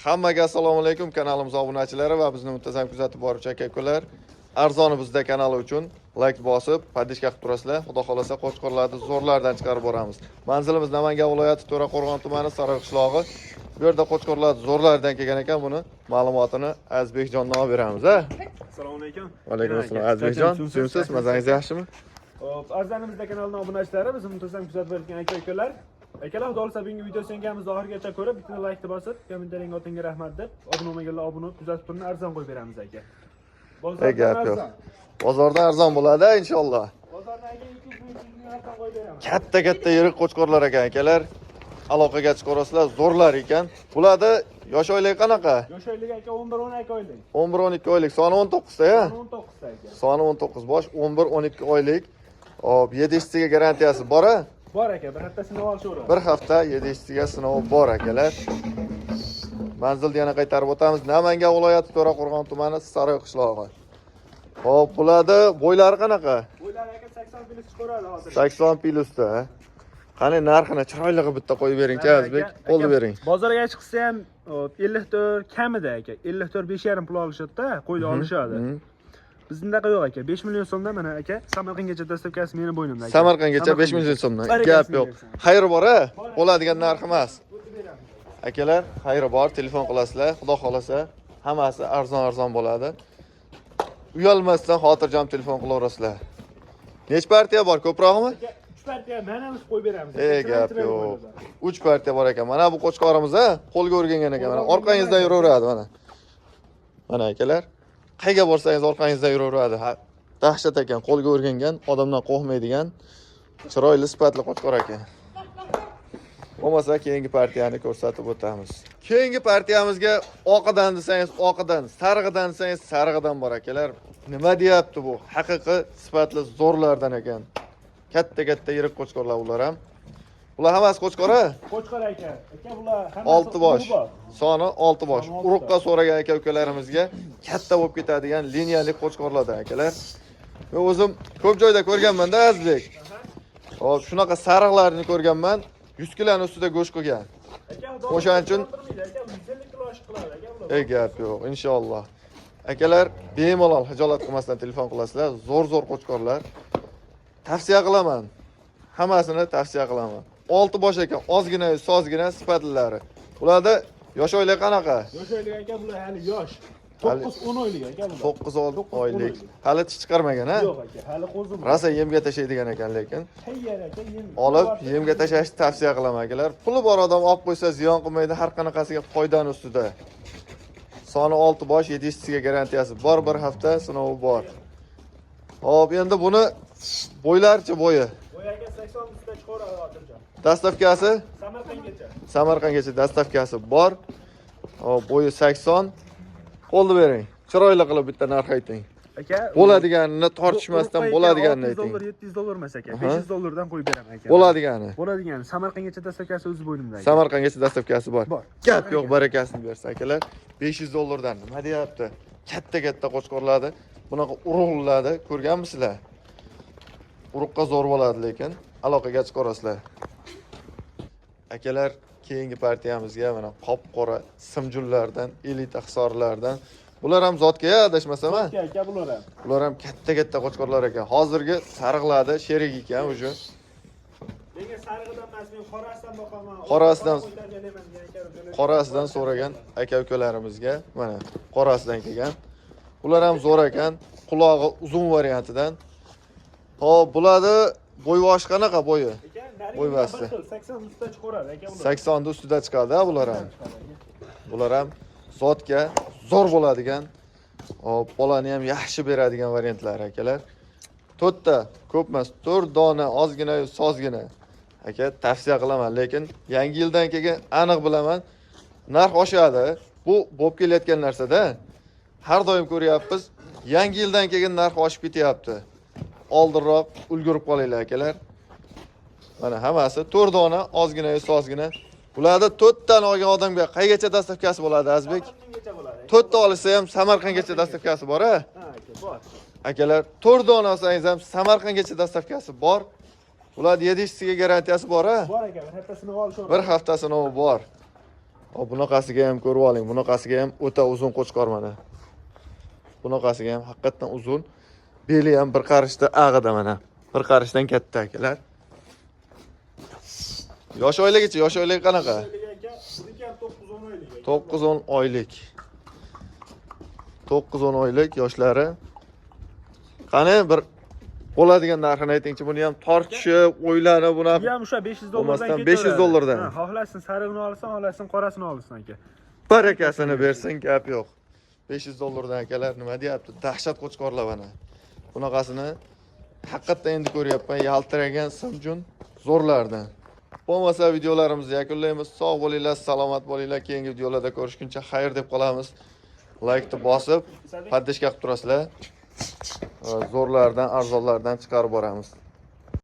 Hammaga assalomu alaykum, kanalimiz obunachilari va bizni muntazam kuzatib boruvchi aka-ukalar. Arzoni bizda kanali uchun like bosib, podpishka qilib turasizlar. Xudo xolasa qo'chqorlarni zo'rlardan chiqarib boramiz. Manzilimiz Namangan viloyati To'raqo'rg'on tumani Sariq qishlog'i. Bu yerda qo'chqorlar zo'rlardan kelgan ekan, buni ma'lumotini Azbekjondan olib beramiz, ha? Assalomu alaykum. Va alaykum assalom. Azbekjon, sizsiz, mazangiz yaxshimi? Hop, arzonimizda kanalining obunachilari, bizni muntazam kuzatib borgan aka-ukalar. Akalar, xudo xolasa bugungi video sengamizda oxirigacha ko'rib, bitta like bosib, kommentariyga o'tingga rahmat deb, obuna bo'lmaganlar obuna bo'lib, kuzatib turing, arzon qo'yib beramiz aka. Gap yo'q. Bozordan arzon bo'ladi inshaalloh. Bozordan aka 200 ming arzon qo'yib beraman. Katta yirik qo'chqorlar ekan akalar. Aloqaga chiqarasizlar, zo'rlar ekan. Bularda yosh oylik qanaqa? Yosh oylik aka 11-12 oylik. 11-12 oylik, soni 19 ta, ya? 19 ta aka. Soni 19 bosh, 11-12 oylik. Hop, 7-siga garantiyasi bor-a? Bor aka, bir hafta sinov olishadi. Bir hafta 7-siga sinovi bor akalar. Manzilni yana qaytarib o'tamiz. Namangan viloyati To'raqo'rg'on tumani Sariq qishlog'i. Hop, bularda bo'ylari qanaqa? Bo'ylari aka 80 plus chiqaradi hozir. 80 plusda. Qani narxini chiroyli bitta qo'yib bering-chi Azbek, qo'lni bering. Bozorga chiqsa ham 54 kamida aka, 54 5,5 pul olishadi-da, qo'yni olishadi. Bizda yo'q aka, 5 million so'mdan mana aka, Samarqandgacha dastavkasi meni bo'ynimda aka. Samarqandgacha 5 million so'mdan. Gap yo'q. Xayri bor-a? Bo'ladigan narx emas. Akalar, xayri bor, telefon qilasizlar. Xudo xolasa, hammasi arzon bo'ladi. Uyalmasdan xotirjam telefon qilaverasizlar. Nech partiya bor, ko'proqmi? 3 partiya mana biz qo'yib beramiz. Gap yo'q. 3 partiya bor ekan. Mana bu qo'chqorimiz, ha, qo'lga o'rgangan ekan. Mana orqangizdan yuraveradi mana. Mana akalar, qayga borsangiz orqangizdan yuraveradi. Dahshat ekan, qo'lga o'rgangan, odamdan qo'rqmaydigan, chiroyli sifatli qo'chqor ekan. Bo'lmasa keyingi partiyani ko'rsatib o'tamiz. Keyingi partiyamizga oqidan desangiz oqidan, sarig'idan desangiz sarig'idan bor akalar. Nima deyapti bu? Haqiqiy sifatli zo'rlardan ekan. Katta yirik qo'chqorlar ular ham. Bular hammasi qo'chqor-a? Qo'chqor aka. Aka bular hammasi 6 bosh. Soni 6 bosh. Uruqqa so'ragan aka-ukalarimizga katta bo'lib ketadigan liniyali qo'chqorlardan akalar. Men o'zim ko'p joyda ko'rganman-da Azbek. Hop, shunaqa sariqlarni ko'rganman. 100 kiloning ustida go'sht qilgan. O'shaning uchun 150 kilo oshib qiladi aka bular. Gap yo'q, inshaalloh. Akalar, bemalol hijolat qilmasdan telefon qilasizlar. Zo'r qo'chqorlar. Tavsiya qilaman. Hammasini tavsiya qilaman. 6 bosh ekan, ozgina, sozgina sifatlilari. Ularda yosh oylik qanaqa? Yosh oylik aka bular hali yosh. 9-10 oylik aka bular. 9 oylik. Hali tish chiqarmagan, ha? Yo'q aka, hali qo'zim. Rosa yemga tashlaydigan ekan lekin. Tayyor aka, yem. Olib, yemga tashlashni tavsiya qilaman akalar. Puli bor odam olib qo'ysa ziyon qilmaydi, har qanaqasiga foydani ustida. Soni 6 bosh, 7-siga garantiyasi bor, bir hafta sinovi bor. Hop, endi buni bo'ylarchi bo'yi. Bo'y aka 80 ustida chiqaradi hozircha. Dastavkasi? Samarqandgacha. Samarqandgacha dastavkasi bor. Hop, bo'yi 80. Qo'lni bering. Chiroyli qilib bitta narx ayting. Aka, bo'ladiganini tortishmasdan bo'ladiganini ayting. $700 emas aka, $500 dan qo'yib beraman aka. Bo'ladigani. Bo'ladigani. Samarqandgacha dastavkasi o'zi bo'ynimda aka. Samarqandgacha dastavkasi bor. Gap yo'q, barakasini bersin akalar. $500 dan nima deyapti? Katta qo'chqorlarni, bunaqa urug'larni ko'rganmisizlar? Uruqqa zo'r bo'ladi lekin aloqaga chiqarasizlar. Akalar, keyingi partiyamizga mana qop-qora simjullardan, elita hisorlardan. Bular ham zotga adashmasam, ha? Aka bular ham. Bular ham katta qo'chqorlar ekan. Hozirgi sariqlarni sherik ekan o'sha. Nega sarig'idan emas, men qorasidan boqaman. Qorasidan so'ragan aka-ukalarimizga mana qorasidan kelgan. Ular ham zo'r ekan, qulog'i uzun variantidan. Hop, bularni bo'yvosh qanaqa bo'yi? Bo'yvasi. 80 ustida chiqaradi aka bular. 80 dan ustida chiqadi, ha, bular ham. Bular ham zotga zo'r bo'ladigan, hop, bolani ham yaxshi beradigan variantlar akalar. 4 ta, ko'p emas, 4 dona ozgina, sozgina. Aka, tavsiya qilaman, lekin yangi yildan keyin aniq bilaman, narx oshadi. Bu bo'lib kelayotgan narsa-da. Har doim ko'ryapmiz, yangi yildan keyin narx oshib ketyapti. Oldinroq ulgurib qolinglar akalar. Mana hammasi 4 dona ozgina, sozgina. Bularda 4 tani olgan odamga qaygacha dastavkasi bo'ladi Azbek? 4 ta olsa ham Samarqandgacha dastavkasi bor, ha? Ha aka, bor. Akalar, 4 dona olsangiz ham Samarqandgacha dastavkasi bor. Ular 7-siga garantiyasi bor, ha? Bor aka, bir haftasini olish. Bir haftasini bor. Hop, bunaqasiga ham ko'rib oling. Bunaqasiga ham o'ta uzun qo'chqor mana. Bunaqasiga ham haqiqatan uzun. Beli ham bir qarishda ag'ida mana. Bir qarishdan katta akalar. Yosh oyligi qanaqa? Buniki ham 9-10 oylik. 9-10 oylik. 9-10 oylik yoshlari. Qani bir bo'ladigan narxini aytingchi, buni ham tortishib, o'ylanib, buni Bu ham o'sha 500 dollardan bo'lmasdan ketaveradi. 500 dollardan. Ha, xohlasin sarig'ini olsin, xohlasin qorasini olsin aka. barakasini bersin, gap yo'q. 500 dollardan akalar nima deyapti? Dahshat qo'chqorlar mana. Bunaqasini haqiqatda endi ko'ryapman, yaltiragan simjun zo'rlardan. Bo'lmasa videolarimizni yakunlaymiz. Sog' bo'linglar, salomat bo'linglar. Keyingi videolarda ko'rishguncha xayr deb qolamiz. Like'ni bosib, paddishka qilib turasizlar. Zo'rlardan, arzonlardan chiqarib boramiz.